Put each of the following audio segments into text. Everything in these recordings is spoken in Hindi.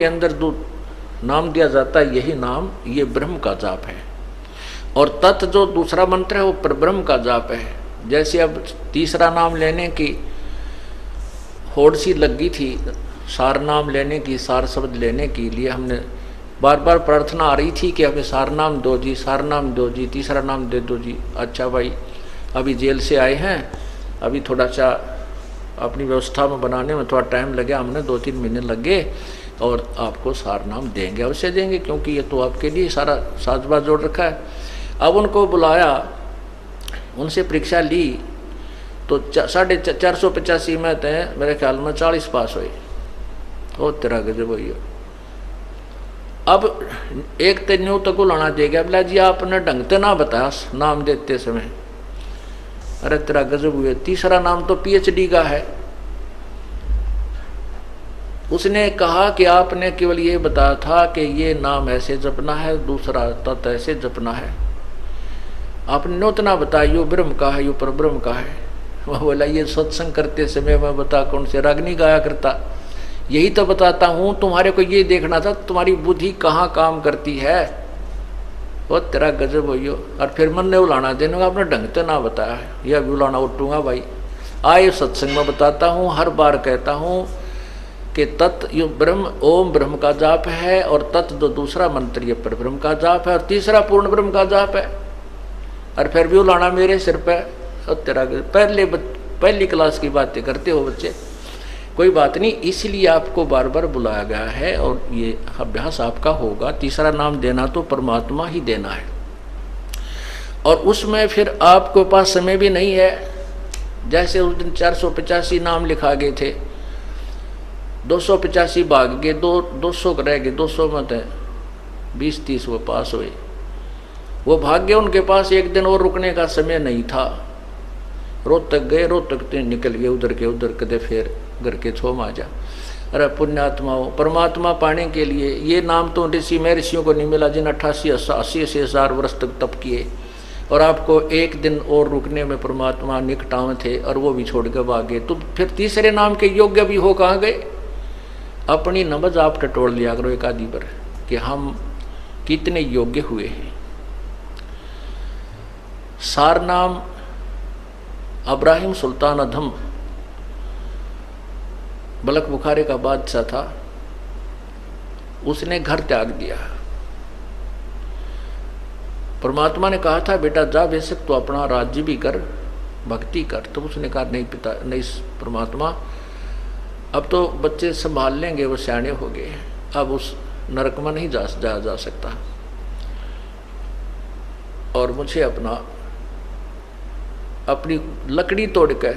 के अंदर जो नाम दिया जाता है यही नाम ये ब्रह्म का जाप है। और तत् जो दूसरा मंत्र है वो परब्रह्म का जाप है। जैसे अब तीसरा नाम लेने की होड़ सी लगी थी, सार नाम लेने की, सार शब्द लेने के लिए हमने बार बार प्रार्थना आ रही थी कि हमें सार नाम दो जी, सार नाम दो जी, तीसरा नाम दे दो जी। अच्छा भाई, अभी जेल से आए हैं, अभी थोड़ा सा अपनी व्यवस्था में बनाने में थोड़ा टाइम लगे, हमने 2-3 महीने लगे और आपको सार नाम देंगे, अवश्य देंगे, क्योंकि ये तो आपके लिए सारा साजबाज जोड़ रखा है। अब उनको बुलाया, उनसे परीक्षा ली तो 485 में तय मेरे ख्याल में 40 पास हुए। ओ तेरा गजब हुई। अब एक तेन्यू तक लाना देगा, बोला जी आपने ढंग से ना बताया नाम देते समय। अरे तेरा गजब हुए, तीसरा नाम तो PhD का है। उसने कहा कि आपने केवल ये बताया था कि ये नाम ऐसे जपना है, दूसरा तत् ऐसे जपना है, आपने नौतना बताया यो ब्रह्म का है, यो परब्रह्म का है। वह बोला ये सत्संग करते समय मैं बता कौन से रागनी गाया करता, यही तो बताता हूँ, तुम्हारे को ये देखना था तुम्हारी बुद्धि कहाँ काम करती है। वो तेरा गजब हो। और फिर मन ने उलाना देने आपने ढंग से ना बताया है, यह भी उलाना उठूंगा भाई। आए सत्संग में बताता हूँ, हर बार कहता हूँ कि तत् यो ब्रह्म, ओम ब्रह्म का जाप है, और तत् जो दूसरा मंत्र ये पर ब्रह्म का जाप है, और तीसरा पूर्ण ब्रह्म का जाप है। और फिर भी उलाना मेरे सिर पे। और तेरा पहली क्लास की बातें करते हो बच्चे, कोई बात नहीं, इसलिए आपको बार बार बुलाया गया है और ये अभ्यास आपका होगा। तीसरा नाम देना तो परमात्मा ही देना है, और उसमें फिर आपके पास समय भी नहीं है। जैसे उस दिन 485 नाम लिखा गए थे, 285 भाग गए, 200 रह गए, 200 में थे 20-30 वो पास हुए, वो भाग्य उनके पास एक दिन और रुकने का समय नहीं था। रोहतक गए, रोहतक निकल गए उधर के उधर, कदे फिर घर के छोम आ जा। अरे पुण्यात्माओं, परमात्मा पाने के लिए ये नाम तो ऋषि में ऋषियों को नहीं मिला जिन 88-80 हजार वर्ष तक तप किए, और आपको एक दिन और रुकने में परमात्मा निकटाव थे और वो भी छोड़ के भागे। तो फिर तीसरे नाम के योग्य भी हो कहाँ गए? अपनी नमज आप टटोल लिया करो एक आदि पर कि हम कितने योग्य हुए हैं। सार नाम अब्राहिम सुल्तान अधम बलक बुखारे का बादशाह था, उसने घर त्याग दिया। परमात्मा ने कहा था बेटा जा, बेशक तो अपना राज्य भी कर, भक्ति कर। तो उसने कहा नहीं पिता, नहीं परमात्मा, अब तो बच्चे संभाल लेंगे, वो सियाने हो गए, अब उस नरक में नहीं जा सकता, और मुझे अपनी लकड़ी तोड़ कर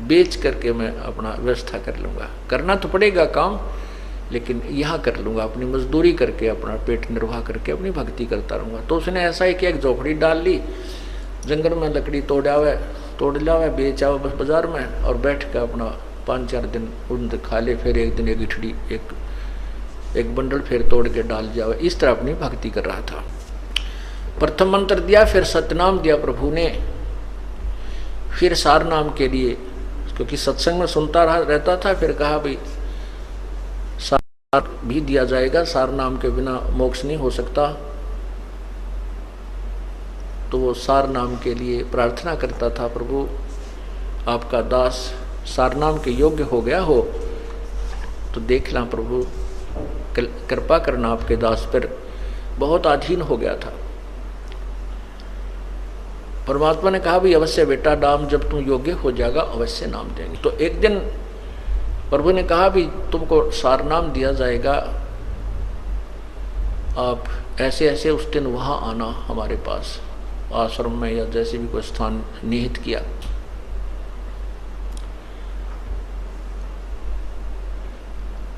बेच करके मैं अपना व्यवस्था कर लूँगा। करना तो पड़ेगा काम, लेकिन यहाँ कर लूँगा, अपनी मजदूरी करके अपना पेट निर्वाह करके अपनी भक्ति करता रहूँगा। तो उसने ऐसा ही कि एक झोपड़ी डाल ली, जंगल में लकड़ी तोड़ लावे बेच आओ बस बाजार में, और बैठ कर अपना 5-4 दिन उन खा ले, फिर एक दिन एक इठड़ी एक बंडल फिर तोड़ के डाल जावे। इस तरह अपनी भक्ति कर रहा था। प्रथम मंत्र दिया, फिर सतनाम दिया प्रभु ने, फिर सार नाम के लिए, क्योंकि सत्संग में सुनता रहता था, फिर कहा भाई सार भी दिया जाएगा, सार नाम के बिना मोक्ष नहीं हो सकता। तो वो सार नाम के लिए प्रार्थना करता था, प्रभु आपका दास सार नाम के योग्य हो गया हो तो देख ला प्रभु, कृपा करना, आपके दास पर बहुत अधीन हो गया था। परमात्मा ने कहा भी अवश्य बेटा, नाम जब तुम योग्य हो जाएगा अवश्य नाम देंगे। तो एक दिन प्रभु ने कहा भी तुमको सार नाम दिया जाएगा, आप ऐसे ऐसे उस दिन वहाँ आना हमारे पास आश्रम में, या जैसे भी कोई स्थान निहित किया।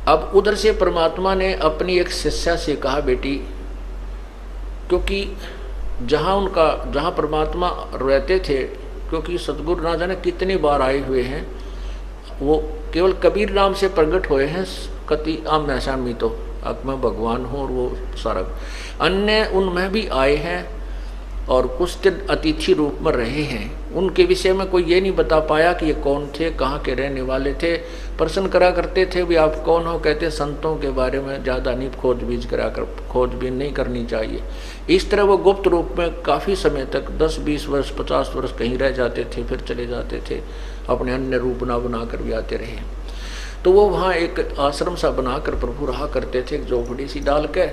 अब उधर से परमात्मा ने अपनी एक शिष्या से कहा बेटी, क्योंकि जहाँ परमात्मा रहते थे, क्योंकि सतगुरु ना जाने कितनी बार आए हुए हैं, वो केवल कबीर नाम से प्रकट हुए हैं, कति आम्या सामी तो अब मैं भगवान हूँ, और वो सारा अन्य उनमें भी आए हैं, और कुछ दिन अतिथि रूप में रहे हैं। उनके विषय में कोई ये नहीं बता पाया कि ये कौन थे, कहाँ के रहने वाले थे, प्रश्न करा करते थे भी आप कौन हो, कहते संतों के बारे में ज़्यादा नहीं खोजबीन नहीं करनी चाहिए। इस तरह वो गुप्त रूप में काफ़ी समय तक 10, 20 वर्ष, 50 वर्ष कहीं रह जाते थे, फिर चले जाते थे, अपने अन्य रूप बना कर भी आते रहे। तो वो वहाँ एक आश्रम सा बनाकर प्रभु रहा करते थे, एक झोपड़ी सी डाल के।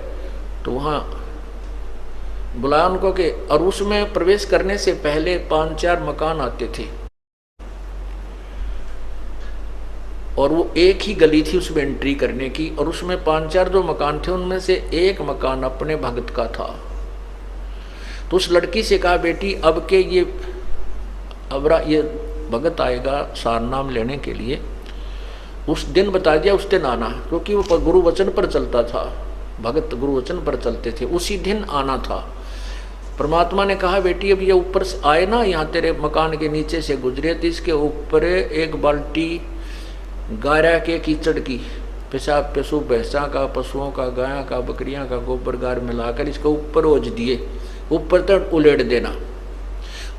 तो वहाँ बुलाया उनको के, और उसमें प्रवेश करने से पहले 5-4 मकान आते थे, और वो एक ही गली थी उसमें एंट्री करने की, और उसमें 5-4 जो मकान थे उनमें से एक मकान अपने भगत का था। तो उस लड़की से कहा, बेटी अब के ये भगत आएगा सार नाम लेने के लिए, उस दिन बता दिया, उस दिन आना, क्योंकि वो गुरु वचन पर चलता था, भगत गुरु वचन पर चलते थे, उसी दिन आना था। परमात्मा ने कहा, बेटी अब ये ऊपर से आए ना, यहाँ तेरे मकान के नीचे से गुजरे, तो इसके ऊपर एक बाल्टी गारा के कीचड़ की, पेशाब पशु भैंसा का, पशुओं का, गाया का, बकरियां का गोबर गार मिलाकर इसके ऊपर ओझ दिए, ऊपर तक उलेट देना।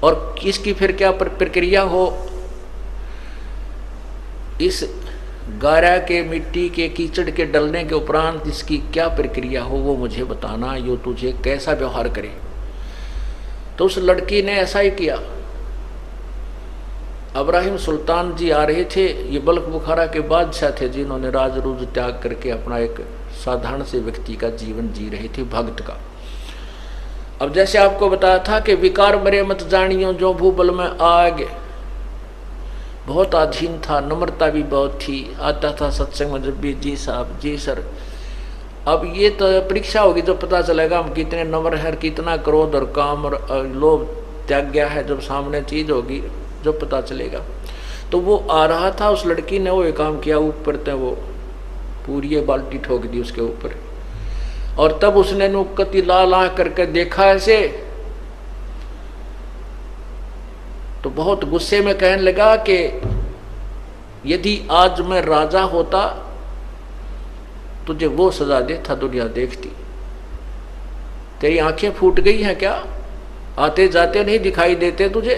और इसकी फिर क्या प्रक्रिया हो, इस गारा के मिट्टी के कीचड़ के डलने के उपरांत इसकी क्या प्रक्रिया हो वो मुझे बताना, यो तुझे कैसा व्यवहार करे। तो उस लड़की ने ऐसा ही किया। इब्राहिम सुल्तान जी आ रहे थे, ये बल्ख बुखारा के बादशाह थे, जिन्होंने राज रूज त्याग करके अपना एक साधारण से व्यक्ति का जीवन जी रहे थे, भक्त का। अब जैसे आपको बताया था कि विकार मरे मत जानियो जो भूबल में आगे, बहुत अधीन था, नम्रता भी बहुत थी, आता था सत्संग में जब भी, जी साहब, जी सर। अब ये तो परीक्षा होगी, जब पता चलेगा हम कितने नम्र हैं, कितना क्रोध और काम और लोभ त्याग गया है, जब सामने चीज होगी जो पता चलेगा। तो वो आ रहा था, उस लड़की ने वो एक काम किया, ऊपर तक वो पूरी बाल्टी ठोक दी उसके ऊपर, और तब उसने नुक्कती लाल आंख करके देखा ऐसे, तो बहुत गुस्से में कहने लगा कि यदि आज मैं राजा होता तुझे वो सजा देता दुनिया देखती, तेरी आंखें फूट गई हैं क्या, आते जाते नहीं दिखाई देते तुझे।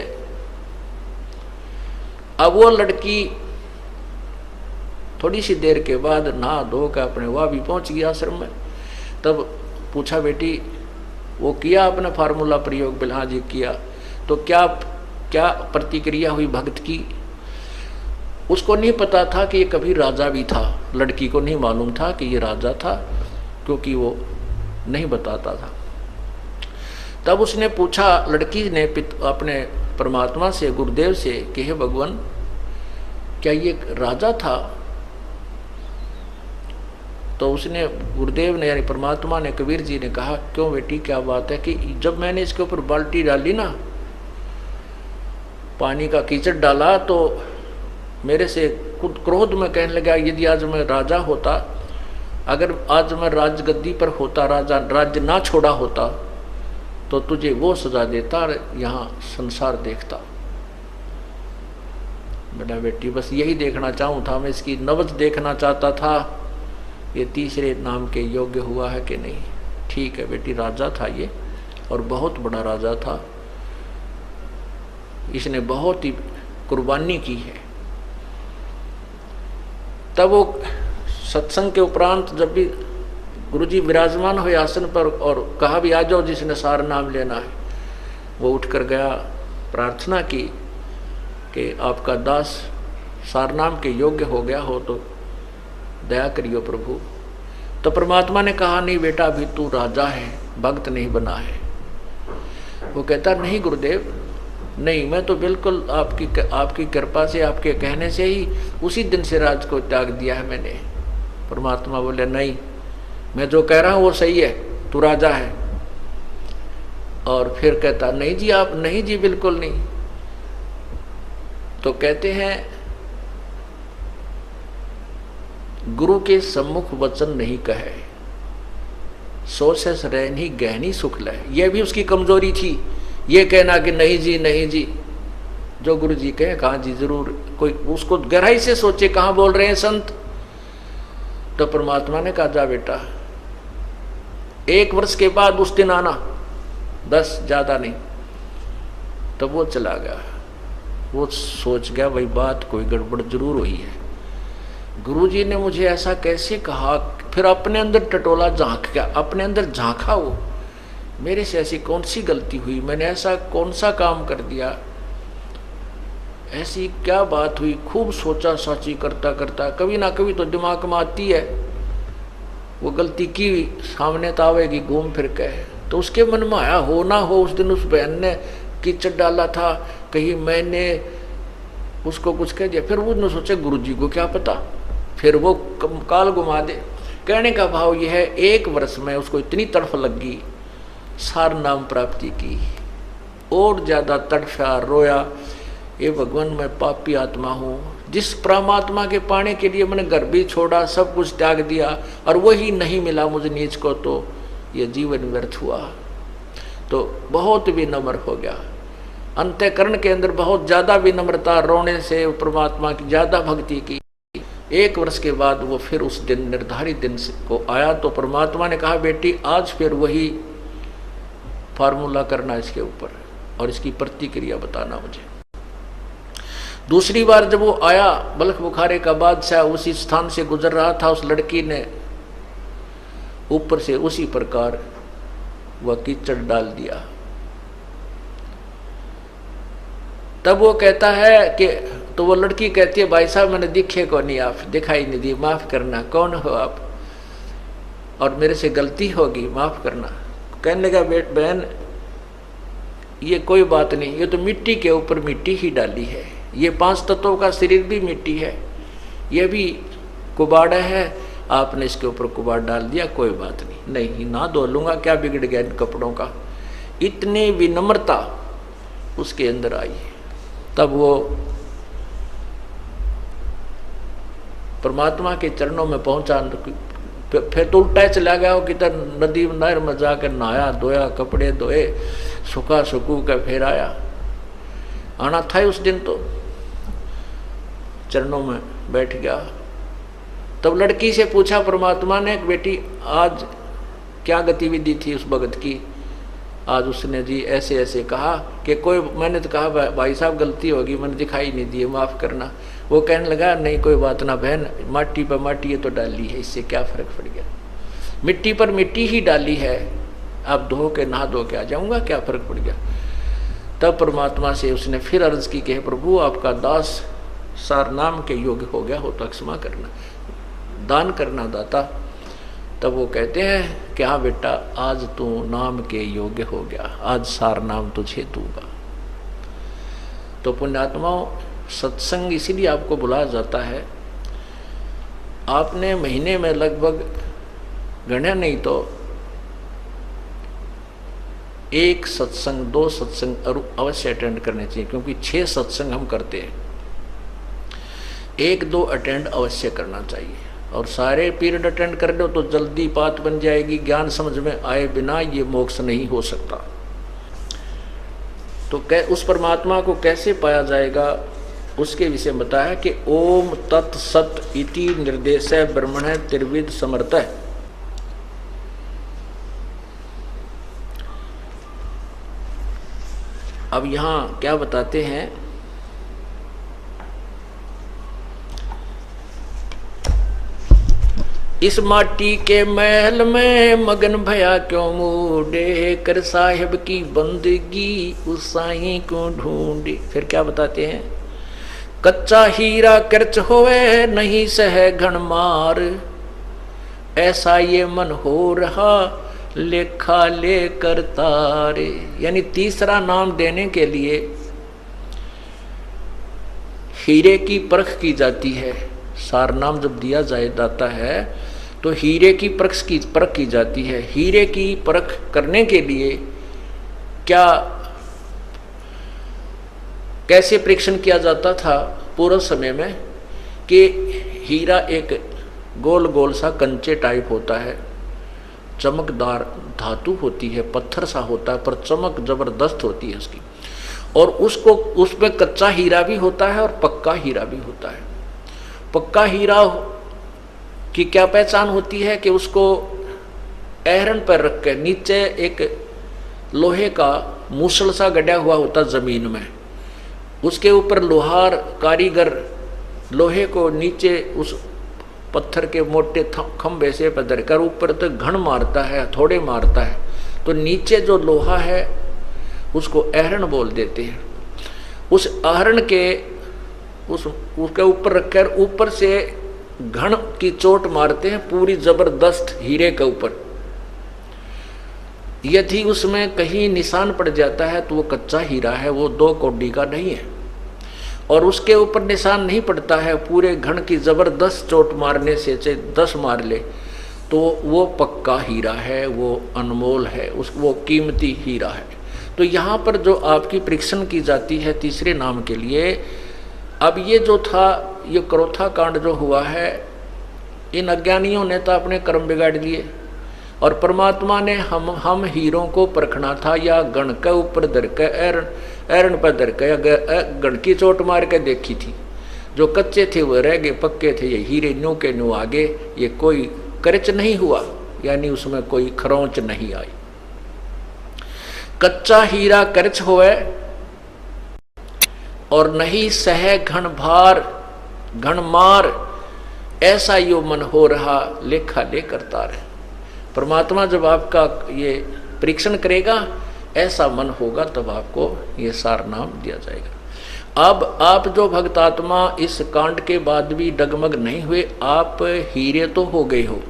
अब वो लड़की थोड़ी सी देर के बाद नहा धो कर अपने वहाँ भी पहुंच गया आश्रम में। तब पूछा, बेटी वो किया आपने फार्मूला प्रयोग? बिल हाँ जी किया। तो क्या क्या प्रतिक्रिया हुई भक्त की? उसको नहीं पता था कि ये कभी राजा भी था, लड़की को नहीं मालूम था कि ये राजा था, क्योंकि वो नहीं बताता था। तब उसने पूछा, लड़की ने अपने परमात्मा से, गुरुदेव से, कि हे भगवान क्या ये राजा था? तो उसने, गुरुदेव ने यानी परमात्मा ने, कबीर जी ने कहा, क्यों बेटी क्या बात है? कि जब मैंने इसके ऊपर बाल्टी डाली ना, पानी का कीचड़ डाला, तो मेरे से खुद क्रोध में कहने लगा, यदि आज मैं राजा होता, अगर आज मैं राजगद्दी पर होता, राज्य ना छोड़ा होता, तो तुझे वो सजा देता, यहाँ संसार देखता। बेटा बेटी बस यही देखना चाहूँ था मैं, इसकी नब्ज देखना चाहता था, ये तीसरे नाम के योग्य हुआ है कि नहीं। ठीक है बेटी, राजा था ये, और बहुत बड़ा राजा था, इसने बहुत ही कुर्बानी की है। तब वो सत्संग के उपरांत जब भी गुरुजी विराजमान हुए आसन पर और कहा भी आ जाओ जिसने सार नाम लेना है, वो उठकर गया, प्रार्थना की कि आपका दास सार नाम के योग्य हो गया हो तो दया करियो प्रभु। तो परमात्मा ने कहा, नहीं बेटा अभी तू राजा है, भक्त नहीं बना है। वो कहता, नहीं गुरुदेव नहीं, मैं तो बिल्कुल आपकी कृपा से, आपके कहने से ही उसी दिन से राज को त्याग दिया है मैंने। परमात्मा बोले, नहीं मैं जो कह रहा हूँ वो सही है, तू राजा है। और फिर कहता, नहीं जी आप, नहीं जी बिल्कुल नहीं। तो कहते हैं, गुरु के सम्मुख वचन नहीं कहे, सो से रहनी गहनी सुख लय। यह भी उसकी कमजोरी थी, ये कहना कि नहीं जी नहीं जी, जो गुरु जी कहे कहाँ जी जरूर, कोई उसको गहराई से सोचे कहाँ बोल रहे हैं संत। तो परमात्मा ने कहा, जा बेटा 1 वर्ष के बाद उस दिन आना, 10 ज्यादा नहीं। तब वो चला गया। वो सोच गया भाई बात कोई गड़बड़ जरूर हुई है, गुरुजी ने मुझे ऐसा कैसे कहा? फिर अपने अंदर टटोला, झांक गया, अपने अंदर झांका वो, मेरे से ऐसी कौन सी गलती हुई, मैंने ऐसा कौन सा काम कर दिया, ऐसी क्या बात हुई? खूब सोचा साची करता करता, कभी ना कभी तो दिमाग में आती है वो गलती की, सामने तो आवेगी घूम फिर के। तो उसके मन में आया, हो ना हो उस दिन उस बहन ने कीचड़ डाला था, कहीं मैंने उसको कुछ कह दिया। फिर उसने सोचा गुरुजी को क्या पता, फिर वो काल घुमा दे। कहने का भाव यह है, 1 वर्ष में उसको इतनी तड़फ लगी सार नाम प्राप्ति की, और ज्यादा तड़फा, रोया, ये भगवान मैं पापी आत्मा हूँ, जिस परमात्मा के पाने के लिए मैंने घर भी छोड़ा, सब कुछ त्याग दिया, और वही नहीं मिला मुझे नीच को, तो ये जीवन व्यर्थ हुआ। तो बहुत विनम्र हो गया, अंतःकरण के अंदर बहुत ज्यादा विनम्रता, रोने से परमात्मा की ज्यादा भक्ति की। 1 वर्ष के बाद वो फिर उस दिन, निर्धारित दिन को आया, तो परमात्मा ने कहा बेटी आज फिर वही फार्मूला करना इसके ऊपर, और इसकी प्रतिक्रिया बताना मुझे। दूसरी बार जब वो आया, बल्ख बुखारे का बादशाह उसी स्थान से गुजर रहा था, उस लड़की ने ऊपर से उसी प्रकार वह कीचड़ डाल दिया। तब वो कहता है कि, तो वो लड़की कहती है भाई साहब मैंने दिखे को नहीं, आप दिखाई नहीं दी, माफ करना, कौन हो आप, और मेरे से गलती होगी, माफ करना। कहने लगा बहन ये कोई बात नहीं, ये तो मिट्टी के ऊपर मिट्टी ही डाली है, ये 5 तत्वों का शरीर भी मिट्टी है, ये भी कुबाड़ा है, आपने इसके ऊपर कुबाड़ डाल दिया, कोई बात नहीं, नहीं ना धो लूंगा, क्या बिगड़ गया इन कपड़ों का। इतनी विनम्रता उसके अंदर आई। तब वो परमात्मा के चरणों में पहुंचा, फिर तो उल्टा ही चला गया, किधर नदी नहर में जाकर नहाया धोया, कपड़े धोए, सुखा सुकू का फिर आया। आना था उस दिन, तो चरणों में बैठ गया। तब लड़की से पूछा परमात्मा ने, बेटी आज क्या गतिविधि थी उस भगत की? आज उसने जी ऐसे ऐसे कहा कि कोई, मैंने तो कहा भाई साहब गलती होगी, मैंने दिखाई नहीं दी, माफ़ करना। वो कहने लगा नहीं कोई बात ना बहन, माटी पर माटी ये तो डाली है, इससे क्या फ़र्क पड़ गया, मिट्टी पर मिट्टी ही डाली है, अब धो के नहा धो के आ जाऊँगा, क्या फ़र्क पड़ गया। तब परमात्मा से उसने फिर अर्ज़ की कि प्रभु आपका दास सार नाम के योग्य हो गया हो तो क्षमा करना, दान करना दाता। तब वो कहते हैं कि हाँ बेटा आज तू नाम के योग्य हो गया, आज सार नाम तुझे दूंगा। तो पुण्यात्माओं, सत्संग इसीलिए आपको बुलाया जाता है। आपने महीने में लगभग गणना नहीं तो 1 सत्संग 2 सत्संग अवश्य अटेंड करने चाहिए, क्योंकि 6 सत्संग हम करते हैं, 1-2 अटेंड अवश्य करना चाहिए। और सारे पीरियड अटेंड कर लो तो जल्दी बात बन जाएगी, ज्ञान समझ में आए बिना ये मोक्ष नहीं हो सकता। तो उस परमात्मा को कैसे पाया जाएगा उसके विषय में बताया कि ओम तत् सत इति निर्देश ब्रह्मण त्रिविध समर्थ। अब यहाँ क्या बताते हैं, इस माटी के महल में मगन भया क्यों मूडे, कर साहिब की बंदगी उस साईं को ढूंढे। फिर क्या बताते हैं, कच्चा हीरा कर्च होवे नहीं सह घन मार, ऐसा ये मन हो रहा लेखा लेकर तारे। यानी तीसरा नाम देने के लिए हीरे की परख की जाती है। सार नाम जब दिया जाता है तो हीरे की परख की जाती है। हीरे की परख करने के लिए क्या कैसे परीक्षण किया जाता था पूर्व समय में, कि हीरा एक गोल गोल सा कंचे टाइप होता है, चमकदार धातु होती है, पत्थर सा होता है, पर चमक जबरदस्त होती है उसकी। और उसको उसमें कच्चा हीरा भी होता है और पक्का हीरा भी होता है। पक्का हीरा की क्या पहचान होती है कि उसको एहरन पर रख के नीचे एक लोहे का मूसल सा गड़ा हुआ होता जमीन में, उसके ऊपर लोहार कारीगर लोहे को नीचे उस पत्थर के मोटे खंभे से पधर कर ऊपर तक घण मारता है, थोड़े मारता है, तो नीचे जो लोहा है उसको आहरण बोल देते हैं। उस आहरण के उसके ऊपर रखकर ऊपर से घण की चोट मारते हैं पूरी जबरदस्त हीरे के ऊपर। यदि उसमें कहीं निशान पड़ जाता है तो वो कच्चा हीरा है, वो 2 कौड़ी का नहीं है। और उसके ऊपर निशान नहीं पड़ता है, पूरे घण की जबरदस्त चोट मारने से 10 मार ले तो वो पक्का हीरा है, वो अनमोल है, वो कीमती हीरा है। तो यहाँ पर जो आपकी परीक्षण की जाती है तीसरे नाम के लिए, अब ये जो था, ये क्रोथा कांड जो हुआ है, इन अज्ञानियों ने तो अपने कर्म बिगाड़ लिए और परमात्मा ने हम हीरों को परखना था या गण के ऊपर धर के एरन पर धर के गण की चोट मार के देखी थी। जो कच्चे थे वो रह गए, पक्के थे ये हीरे न्यू के न्यू आगे, ये कोई करच नहीं हुआ, यानी उसमें कोई खरोंच नहीं आई। कच्चा हीरा करच होए और नहीं सह घन भार घन मार, ऐसा यो मन हो रहा लेखा ले करता रहे। परमात्मा जब आपका ये परीक्षण करेगा, ऐसा मन होगा तब आपको ये सार नाम दिया जाएगा। अब आप जो भक्तात्मा इस कांड के बाद भी डगमग नहीं हुए, आप हीरे तो हो गए हो,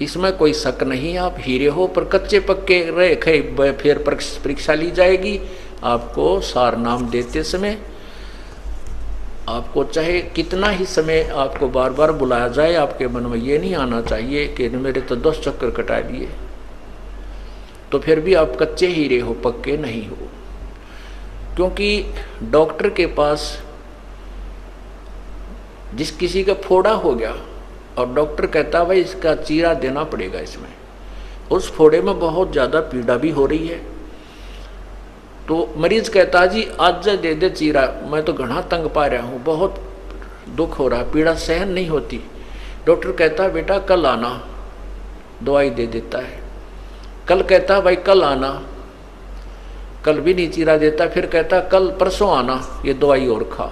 इसमें कोई शक नहीं, आप हीरे हो, पर कच्चे पक्के रहे फिर परीक्षा ली जाएगी। आपको सार नाम देते समय आपको चाहे कितना ही समय आपको बार बार बुलाया जाए, आपके मन में ये नहीं आना चाहिए कि मेरे तो 10 चक्कर कटा लिए, तो फिर भी आप कच्चे हीरे हो, पक्के नहीं हो। क्योंकि डॉक्टर के पास जिस किसी का फोड़ा हो गया और डॉक्टर कहता भाई इसका चीरा देना पड़ेगा, इसमें उस फोड़े में बहुत ज़्यादा पीड़ा भी हो रही है, तो मरीज कहता जी आज दे दे चीरा, मैं तो घना तंग पा रहा हूँ, बहुत दुख हो रहा, पीड़ा सहन नहीं होती। डॉक्टर कहता बेटा कल आना, दवाई दे देता है। कल कहता भाई कल आना, कल भी नहीं चीरा देता, फिर कहता कल परसों आना, ये दवाई और खा।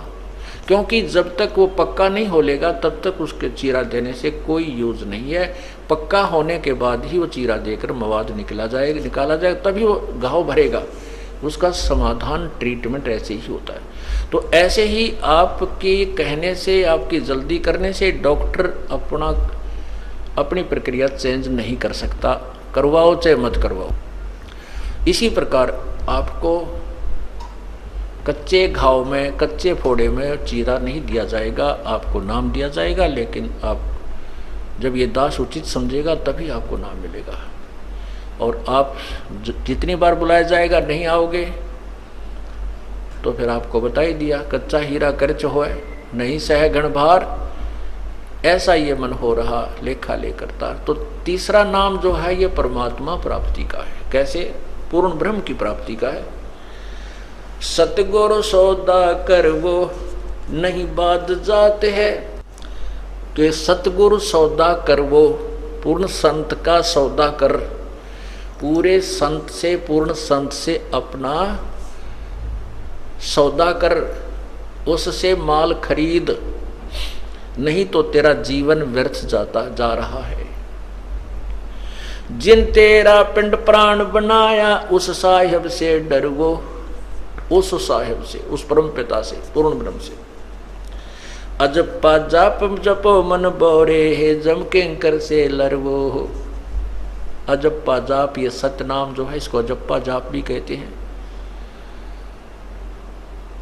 क्योंकि जब तक वो पक्का नहीं हो लेगा तब तक उसके चीरा देने से कोई यूज नहीं है। पक्का होने के बाद ही वो चीरा देकर मवाद निकाला जाएगा, तभी वो घाव भरेगा, उसका समाधान ट्रीटमेंट ऐसे ही होता है। तो ऐसे ही आपके कहने से, आपकी जल्दी करने से डॉक्टर अपनी प्रक्रिया चेंज नहीं कर सकता, करवाओ चाहे मत करवाओ। इसी प्रकार आपको कच्चे घाव में, कच्चे फोड़े में चीरा नहीं दिया जाएगा, आपको नाम दिया जाएगा। लेकिन आप जब ये दास उचित समझेगा तभी आपको नाम मिलेगा। और आप जितनी बार बुलाया जाएगा नहीं आओगे तो फिर आपको बता ही दिया, कच्चा हीरा करच होए नहीं सह गण भार, ऐसा ये मन हो रहा लेखा ले करता। तो तीसरा नाम जो है ये परमात्मा प्राप्ति का है। कैसे? पूर्ण ब्रह्म की प्राप्ति का है। सतगुरु सौदा कर वो नहीं बाद जाते है, कि सतगुरु सौदा कर वो, पूर्ण संत का सौदा कर, पूरे संत से, पूर्ण संत से अपना सौदा कर, उससे माल खरीद, नहीं तो तेरा जीवन व्यर्थ जा रहा है। जिन तेरा पिंड प्राण बनाया उस साहिब से डर वो, उस साहिब से, उस परम पिता से, पूर्ण ब्रह्म से। अजप्पा जाप जपो मन बोरे है, जम किंकर से लरवो। अजप्पा जाप, ये सतनाम जो है इसको अजप्पा जाप भी कहते हैं।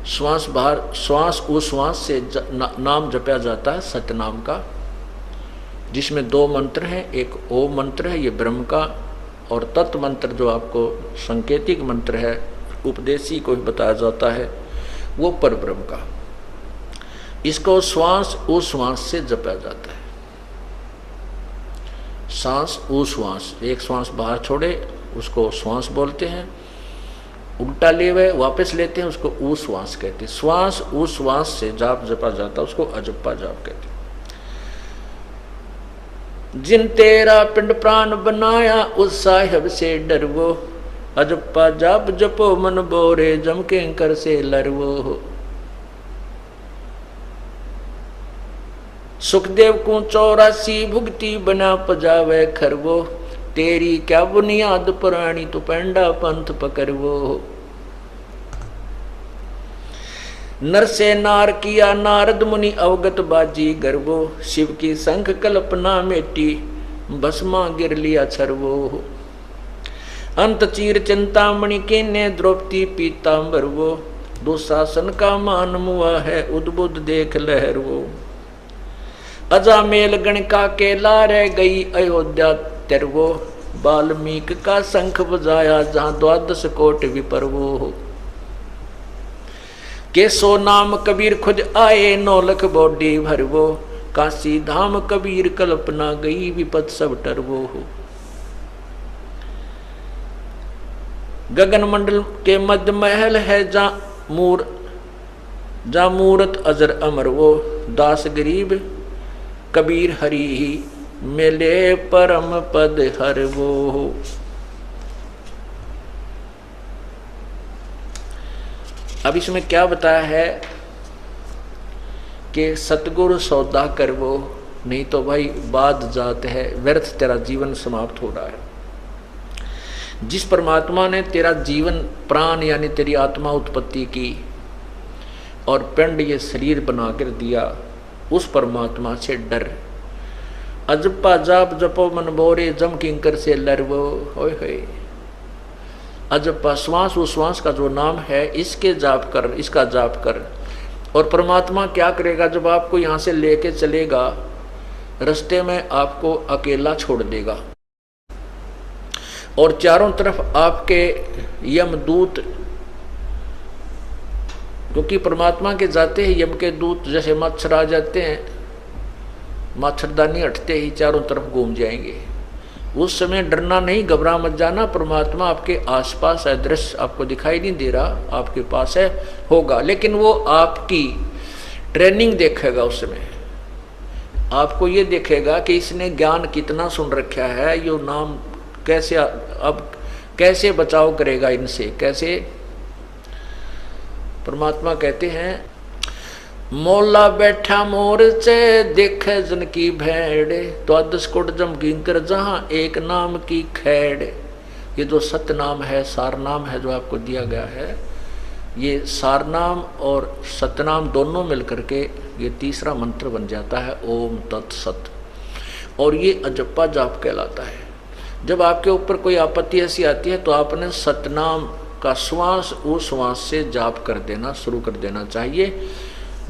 श्वास बाहर, श्वास उश्वास से नाम जपया जाता है सतनाम का, जिसमें 2 मंत्र हैं। एक ओम मंत्र है ये ब्रह्म का, और तत् मंत्र जो आपको संकेतिक मंत्र है, उपदेशी को भी बताया जाता है, वो पर ब्रह्म का। इसको श्वास उश्वास से जपया जाता है। सांस उश्वास, एक श्वास बाहर छोड़े उसको श्वास बोलते हैं, उल्टा ले हुए वापस लेते हैं उसको उश्वास कहते हैं। श्वास उश्वास से जाप जपा जाता है, उसको अजप्पा जाप कहते हैं। जिन तेरा पिंड प्राण बनाया उस साहिब से डरवो, अजप्पा जाप जपो मन बोरे, जम किंकर से लरवो। सुखदेव को 84 भुगती बना पजावे खरवो, तेरी क्या बुनियाद पुरानी तू पेंडा पंथ पकड़वो। नर से नार किया नारद मुनि अवगत बाजी गर्वो, शिव की संख कल्पना मेटी भस्मा गिर लिया छरवो। अंत चीर चिंतामणि के ने द्रौपदी पीतांबर वो, दुशासन का मान मुआ है उद्बुद्ध देख लहर वो। अजामेल गणका के लारे गई अयोध्या तेरवो, वाल्मीकि का शंख बजाया जहां 12 कोट विपरवो। के सो नाम कबीर खुद आए 9 लख बॉडी भरवो, काशी धाम कबीर कल्पना गई विपत सब टरवो। गगन मंडल के मध्य महल है जा मूरत अजर अमर वो, दास गरीब कबीर हरि ही मिले परम पद हर वो। अब इसमें क्या बताया है कि सतगुरु सौदा कर वो, नहीं तो भाई बाद जात है, व्यर्थ तेरा जीवन समाप्त हो रहा है। जिस परमात्मा ने तेरा जीवन प्राण यानी तेरी आत्मा उत्पत्ति की और पिंड ये शरीर बना कर दिया, उस परमात्मा से डर। अजपा जाप जपो मन बोरे जम किंकर से लरवो, होय होय। अजपा श्वास उश्वास का जो नाम है, इसके जाप कर, इसका जाप कर। और परमात्मा क्या करेगा, जब आपको यहाँ से लेके चलेगा, रास्ते में आपको अकेला छोड़ देगा और चारों तरफ आपके यमदूत, क्योंकि परमात्मा के जाते ही यम के दूत जैसे मच्छर आ जाते हैं, मच्छरदानी हटते ही चारों तरफ घूम जाएंगे। उस समय डरना नहीं, घबरा मत जाना, परमात्मा आपके आसपास है, दृश्य आपको दिखाई नहीं दे रहा, आपके पास है, होगा, लेकिन वो आपकी ट्रेनिंग देखेगा। उस समय आपको ये देखेगा कि इसने ज्ञान कितना सुन रखा है, यो नाम कैसे, अब कैसे बचाव करेगा इनसे, कैसे। परमात्मा कहते हैं, मोला बैठा मोर से देखे जन की भेड़, तो 10 कोट जम किंकर जहां एक नाम की खैड़। ये जो सत्य नाम है, सार नाम है जो आपको दिया गया है, ये सार नाम और सतनाम दोनों मिलकर के ये तीसरा मंत्र बन जाता है, ओम तत्सत। और ये अजप्पा जाप कहलाता है। जब आपके ऊपर कोई आपत्ति ऐसी आती है तो आपने सतनाम का श्वास उश्वास से जाप कर देना शुरू कर देना चाहिए।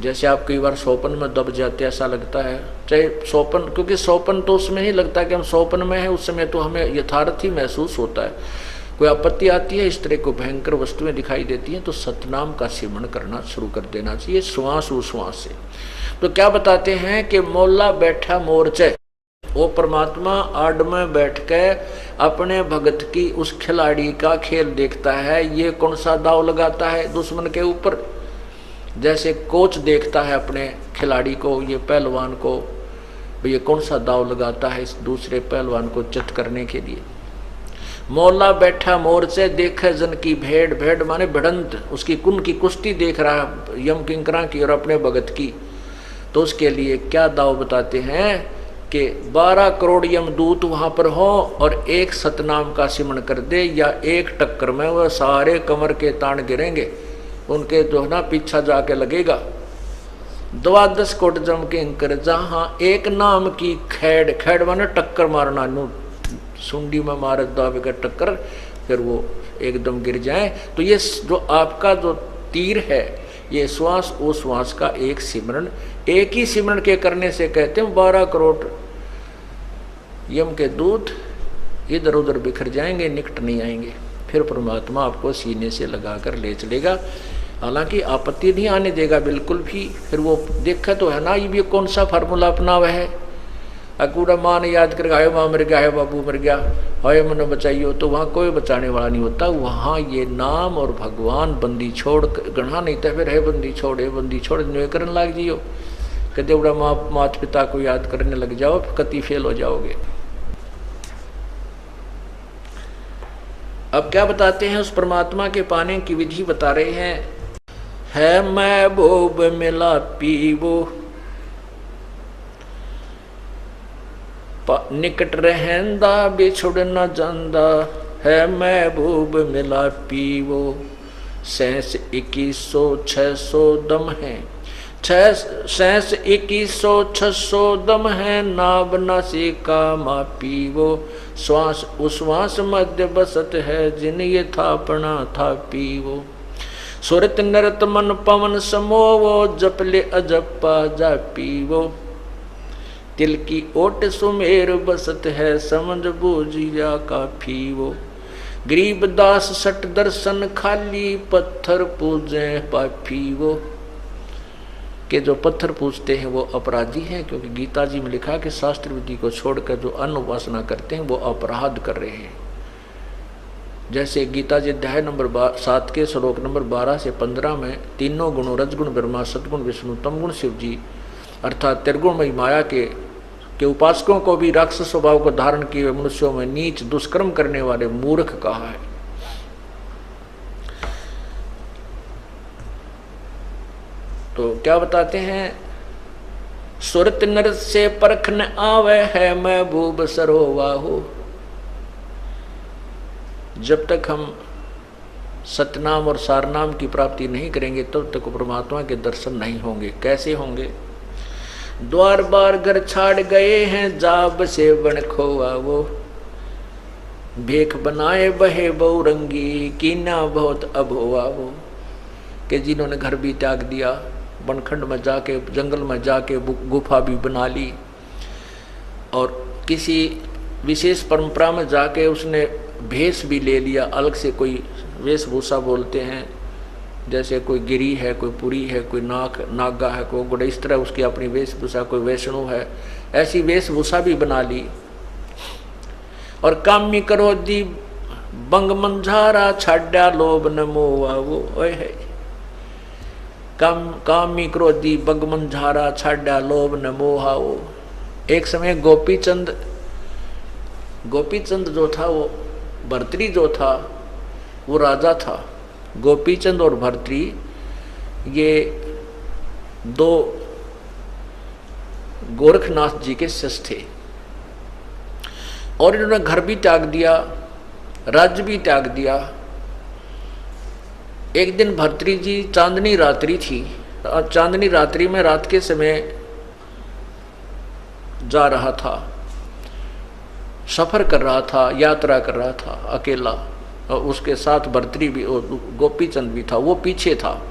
जैसे आप कई बार सोपन में दब जाते, ऐसा लगता है, चाहे सोपन, क्योंकि सोपन तो उसमें ही लगता है कि हम सोपन में हैं, उस समय तो हमें यथार्थ ही महसूस होता है। कोई आपत्ति आती है, इस तरह को भयंकर वस्तुएं दिखाई देती हैं, तो सतनाम का सिमरण करना शुरू कर देना चाहिए श्वास उश्वास से। तो क्या बताते हैं कि मोला बैठा मोर्चे, वो परमात्मा आड़ में बैठ के अपने भगत की उस खिलाड़ी का खेल देखता है, ये कौन सा दाव लगाता है दुश्मन के ऊपर। जैसे कोच देखता है अपने खिलाड़ी को, ये पहलवान को, ये कौन सा दाव लगाता है इस दूसरे पहलवान को चित करने के लिए। मौला बैठा मोर्चे देखे जन की भेड़, भेड़ माने भिड़ंत, उसकी कुन की कुश्ती देख रहा है यम किंकरा की और अपने भगत की। तो उसके लिए क्या दाव बताते हैं कि 12 करोड़ यमदूत वहां पर हो और एक सतनाम का सिमरण कर दे, या एक टक्कर में वह सारे कमर के तान गिरेंगे, उनके जो है ना पीछा जाके लगेगा। 12 कोट जम के इंकर जहां एक नाम की खैड़, खैड़ माने टक्कर मारना, नू सुंडी में मारे दावे का टक्कर, फिर वो एकदम गिर जाए। तो ये जो आपका जो तीर है, ये श्वास उश्वास का एक सिमरण, एक ही सिमरण के करने से कहते हैं 12 करोड़ यम के दूत इधर उधर बिखर जाएंगे, निकट नहीं आएंगे। फिर परमात्मा आपको सीने से लगा कर ले चलेगा, हालांकि आपत्ति नहीं आने देगा बिल्कुल भी। फिर वो देखा तो है ना, ये भी कौन सा फार्मूला अपना हुआ है, अकूड़ा माँ ने याद कर गाय माँ मर गया है, बाबू मर गया, हाय मन बचाइयो, तो वहाँ कोई बचाने वाला नहीं होता। वहाँ ये नाम और भगवान बंदी छोड़ गढ़ा नहीं था, फिर है बंदी छोड़, है बंदी छोड़ न्यू करने लग जियो, कदे उड़ा माता पिता को याद करने लग जाओ, कति फेल हो जाओगे। अब क्या बताते हैं, उस परमात्मा के पाने की विधि बता रहे हैं। है महबूब मिला पीबो, निकट रहंदा बिछुड़ न जांदा है महबूब मिला पीवो। 2100 दम है 2100 दम है नाब नासिका मा पीवो। श्वास उश्वास मध्य बसत है जिन ये थापना था पीवो। सुरत नरत मन पवन समोवो जपले अजपा जा पीवो। तिल की ओट सुमेर बसत है समझ बूझिया का पीवो। गरीब दास सट दर्शन खाली पत्थर पूजे पापीवो। के जो पत्थर पूजते हैं वो अपराधी हैं, क्योंकि गीता जी में लिखा कि शास्त्र विधि को छोड़कर जो अन्न उपासना करते हैं वो अपराध कर रहे हैं। जैसे गीता जी अध्याय नंबर 7 के श्लोक नंबर 12 से 15 में तीनों गुणों रजगुण ब्रह्मा सदगुण विष्णु तमगुण शिव जी अर्थात त्रिगुणमयी माया के उपासकों को भी राक्षस स्वभाव को धारण किए हुए मनुष्यों में नीच दुष्कर्म करने वाले मूर्ख कहा है। तो क्या बताते हैं, सुरत नर से परख न आवे है महबूब सरोवाहु। जब तक हम सतनाम और सारनाम की प्राप्ति नहीं करेंगे तब तक परमात्मा के दर्शन नहीं होंगे। कैसे होंगे? द्वार बार घर छाड़ गए हैं जाब से बन खोआ वो। भेख बनाए बहे बहुरंगी कीना बहुत अभोआ वो। कि जिन्होंने घर भी त्याग दिया, बनखंड में जाके जंगल में जाके गुफा भी बना ली और किसी विशेष परंपरा में जाके उसने भेष भी ले लिया, अलग से कोई वेशभूषा बोलते हैं, जैसे कोई गिरी है, कोई पुरी है, कोई नागा है, कोई गुड़, इस तरह उसकी अपनी वेशभूषा, कोई वैष्णो है, ऐसी वेशभूषा भी बना ली। और कामी करो दी बंग मंझारा छाड्या लोभ न मोवा वो है। कामी क्रोधी बंग मंझारा छाड्या लोभ न मोहा वो। एक समय गोपीचंद जो था, वो भर्तरी जो था वो राजा था। गोपीचंद और भर्तरी ये दो गोरखनाथ जी के शिष्य थे और इन्होंने घर भी त्याग दिया, राज्य भी त्याग दिया। एक दिन भर्तरी जी, चांदनी रात्रि थी, चांदनी रात्रि में रात के समय जा रहा था, सफर कर रहा था, यात्रा कर रहा था अकेला, और उसके साथ भर्तरी भी, गोपीचंद भी था, वो पीछे था।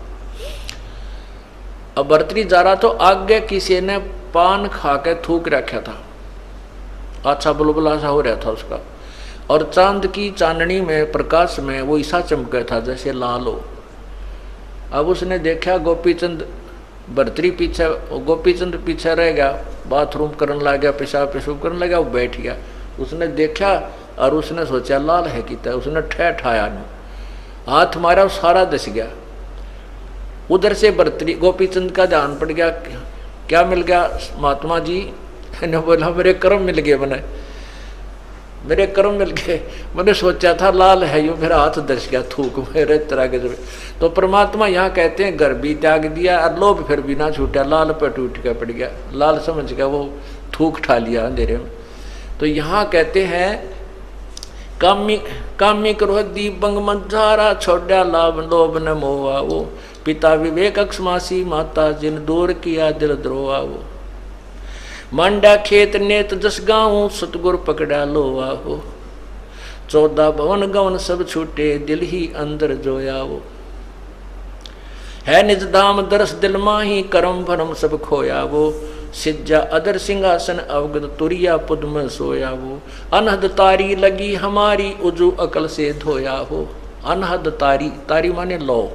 अब भर्तरी जा रहा तो आगे किसी ने पान खा के थूक रखा था, अच्छा बुलबुला सा हो रहा था उसका, और चांद की चांदनी में प्रकाश में वो ऐसा चमका था जैसे लाल हो। अब उसने देखा गोपीचंद, भर्तरी पीछे, गोपीचंद पीछे रह गया, बाथरूम करने लग गया, पेशाब करने लगा, वो बैठ गया। उसने देखा और उसने सोचा लाल है कितना, उसने ठहराया नहीं, हाथ मारा, सारा दस गया। उधर से भर्तरी गोपीचंद का ध्यान पड़ गया, क्या मिल गया महात्मा जी? ने बोला मेरे कर्म मिल गए, मेरे कर्म मिल गए, मैंने सोचा था लाल है, यूं मेरा हाथ दस गया थूक मेरे तरह के। तो परमात्मा यहाँ कहते हैं घर भी त्याग दिया और लोभ फिर भी ना छूटा, लाल पर टूट के पड़ गया, लाल समझ गया, वो थूक ठा लिया अंधेरे में। तो यहाँ कहते हैं कामी क्रोधी बंग मंझारा छोड़ा लाभ लोभ न मोहा वो। पिता विवेक अक्षमासी माता जिन दूर किया दिल द्रोहा वो। मांडा खेत नेत जस गाँव सतगुर पकड़ा लोहा हो। 14 भवन गवन सब छूटे दिल ही अंदर जोया वो। है निज धाम दरस दिल माही कर्म भरम सब खोया वो। सिज्जा अदर सिंहासन अवगत तुरिया पुद में सोया वो। अनहद तारी लगी हमारी उजू अकल से धोया हो। अनहद तारी, तारी माने लौ,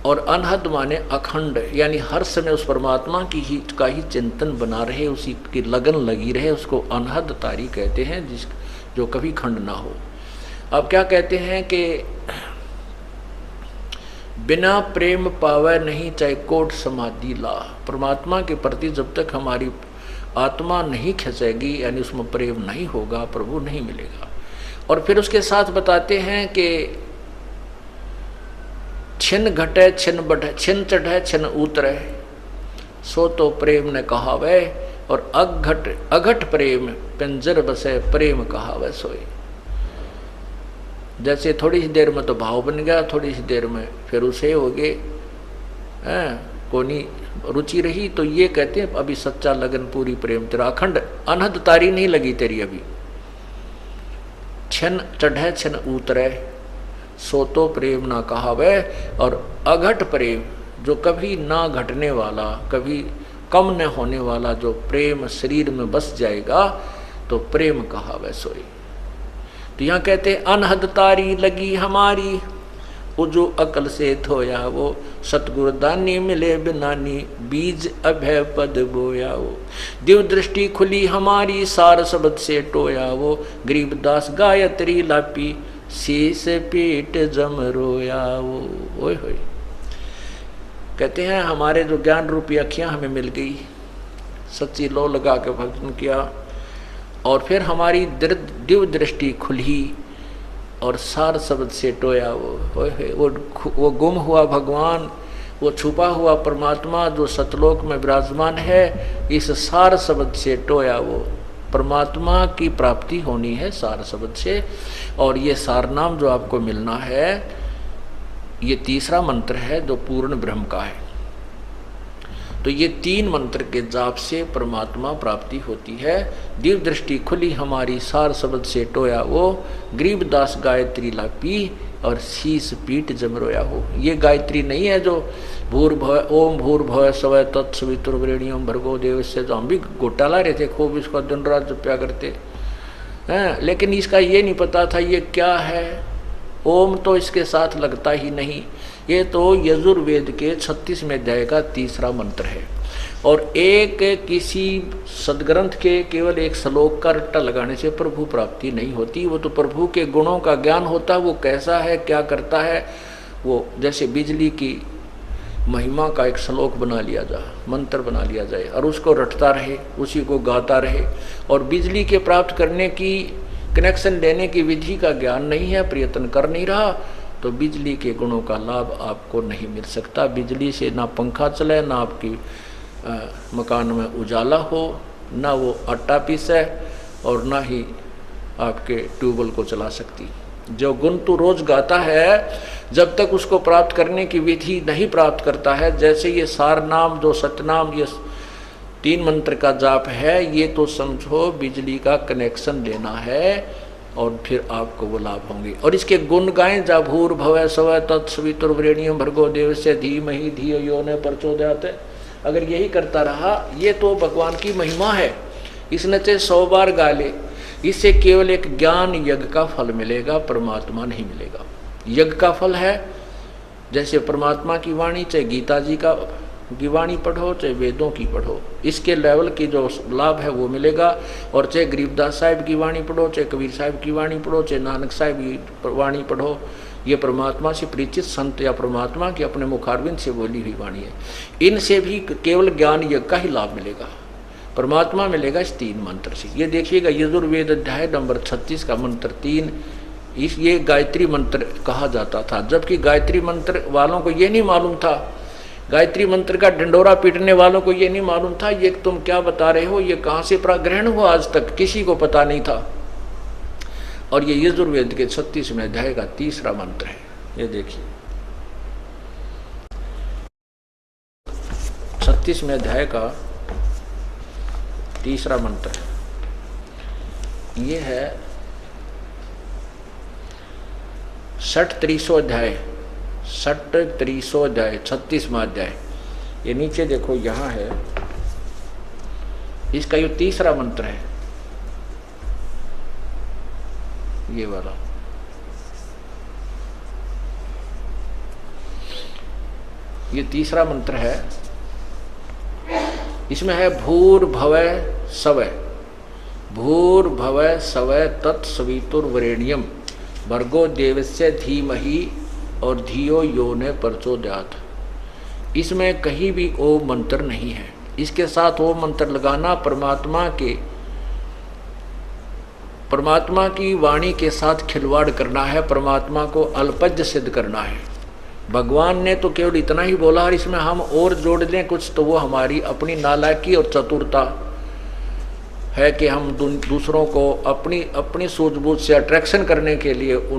और अनहद माने अखंड, यानी हर समय उस परमात्मा का ही चिंतन बना रहे, उसी की लगन लगी रहे, उसको अनहद तारी कहते हैं, जो कभी खंड ना हो। अब क्या कहते हैं कि बिना प्रेम पावे नहीं चाहे कोट समाधि ला। परमात्मा के प्रति जब तक हमारी आत्मा नहीं खिंचेगी, यानी उसमें प्रेम नहीं होगा, प्रभु नहीं मिलेगा। और फिर उसके साथ बताते हैं कि छिन घटे छिन बढ़े, छिन चढ़े छिन उतरे, सो तो प्रेम ने कहावे और अघट प्रेम पिंजर बसे प्रेम कहावै सोई। जैसे थोड़ी सी देर में तो भाव बन गया, थोड़ी सी देर में फिर उसे हो गए कोनी रुचि रही, तो ये कहते हैं अभी सच्चा लगन पूरी प्रेम तेरा अखंड अनहद तारी नहीं लगी तेरी अभी। क्षण चढ़े क्षण उतरे सो तो प्रेम ना कहावे। और अघट प्रेम जो कभी ना घटने वाला, कभी कम न होने वाला जो प्रेम शरीर में बस जाएगा तो प्रेम कहावे सोई। तो यहाँ कहते अनहद तारी लगी हमारी वो जो अकल से धोया वो सतगुरु दानी मिले बिनानी बीज अभय पद बोया वो। दिव्य दृष्टि खुली हमारी सार शब्द से टोया वो। गरीबदास गायत्री लापी शीस पीठ जम रोया वो। ओए होए कहते हैं हमारे जो ज्ञान रूपी अखियां हमें मिल गई, सच्ची लो लगा के भजन किया और फिर हमारी दिव्य दृष्टि खुली और सार शब्द से टोया वो गुम हुआ भगवान, वो छुपा हुआ परमात्मा जो सतलोक में विराजमान है, इस सार शब्द से टोया वो। परमात्मा की प्राप्ति होनी है सार शब्द से, और ये सार नाम जो आपको मिलना है ये तीसरा मंत्र है जो पूर्ण ब्रह्म का है। तो ये 3 मंत्र के जाप से परमात्मा प्राप्ति होती है। दिव्य दृष्टि खुली हमारी सार शब्द से टोया वो। गरीबदास गायत्री लापी और शीस पीठ जम रोया हो। ये गायत्री नहीं है जो भूर्भुवः ओम भूर्भुवः स्वः तत्सवितुर्वरेण्यं भर्गो देवस्य, जो हम भी घोटाला रहे थे, खूब इसका दिन रात जपया करते हैं, लेकिन इसका ये नहीं पता था ये क्या है। ओम तो इसके साथ लगता ही नहीं। ये तो यजुर्वेद के 36वें अध्याय का तीसरा मंत्र है और एक किसी सदग्रंथ के केवल एक श्लोक का रट्टा लगाने से प्रभु प्राप्ति नहीं होती। वो तो प्रभु के गुणों का ज्ञान होता है, वो कैसा है क्या करता है। वो जैसे बिजली की महिमा का एक श्लोक बना लिया जाए, मंत्र बना लिया जाए और उसको रटता रहे, उसी को गाता रहे। और बिजली के प्राप्त करने की कनेक्शन लेने की विधि का ज्ञान नहीं है, प्रयत्न कर नहीं रहा, तो बिजली के गुणों का लाभ आपको नहीं मिल सकता। बिजली से ना पंखा चले, ना आपकी मकान में उजाला हो, ना वो आटा पीसे और ना ही आपके ट्यूबवेल को चला सकती। जो गुण तू रोज गाता है, जब तक उसको प्राप्त करने की विधि नहीं प्राप्त करता है, जैसे ये सार नाम जो सतनाम ये 3 मंत्र का जाप है, ये तो समझो बिजली का कनेक्शन लेना है और फिर आपको वो लाभ होंगे। और इसके गुण गाएं, जा भूर्भुवः स्वः तत्सवितुर्वरेण्यं भर्गो देवस्य धीमहि धियो यो न प्रचोदयात्। अगर यही करता रहा, ये तो भगवान की महिमा है, इसने चाहे 100 बार गा ले, इससे केवल एक ज्ञान यज्ञ का फल मिलेगा, परमात्मा नहीं मिलेगा। यज्ञ का फल है जैसे परमात्मा की वाणी, चाहे गीता जी की वाणी पढ़ो, चाहे वेदों की पढ़ो, इसके लेवल की जो लाभ है वो मिलेगा। और चाहे गरीबदास साहिब की वाणी पढ़ो, चाहे कबीर साहिब की वाणी पढ़ो, चाहे नानक साहिब की वाणी पढ़ो, ये परमात्मा से परिचित संत या परमात्मा की अपने मुखारबिंद से बोली हुई वाणी है। इनसे भी केवल ज्ञान यज्ञ का ही लाभ मिलेगा, परमात्मा मिलेगा इस 3 मंत्र से। ये देखिएगा यजुर्वेद अध्याय नंबर 36 का मंत्र 3, ये गायत्री मंत्र कहा जाता था। जबकि गायत्री मंत्र वालों को ये नहीं मालूम था, गायत्री मंत्र का डंडोरा पीटने वालों को ये नहीं मालूम था ये तुम क्या बता रहे हो, ये कहाँ से ग्रहण हुआ, आज तक किसी को पता नहीं था। और ये यजुर्वेद के 36वें अध्याय का तीसरा मंत्र है। ये देखिए 36वें अध्याय का तीसरा मंत्र है। ये है 63वां अध्याय, 63वां अध्याय, 36वां अध्याय। ये नीचे देखो यहाँ है, इसका ये तीसरा मंत्र है, ये वाला। ये तीसरा मंत्र है, इसमें है भूर्भुवः स्वः, भूर्भुवः स्वः तत्सवितुर्वरेण्यं भर्गो देवस्य धीमहि और धियो यो न प्रचोदयात्। इसमें कहीं भी ओम मंत्र नहीं है। इसके साथ ओम मंत्र लगाना परमात्मा की वाणी के साथ खिलवाड़ करना है, परमात्मा को अल्पज्य सिद्ध करना है। भगवान ने तो केवल इतना ही बोला और इसमें हम और जोड़ दें कुछ तो वो हमारी अपनी नालायकी और चतुरता है कि हम दूसरों को अपनी अपनी सूझबूझ से अट्रैक्शन करने के लिए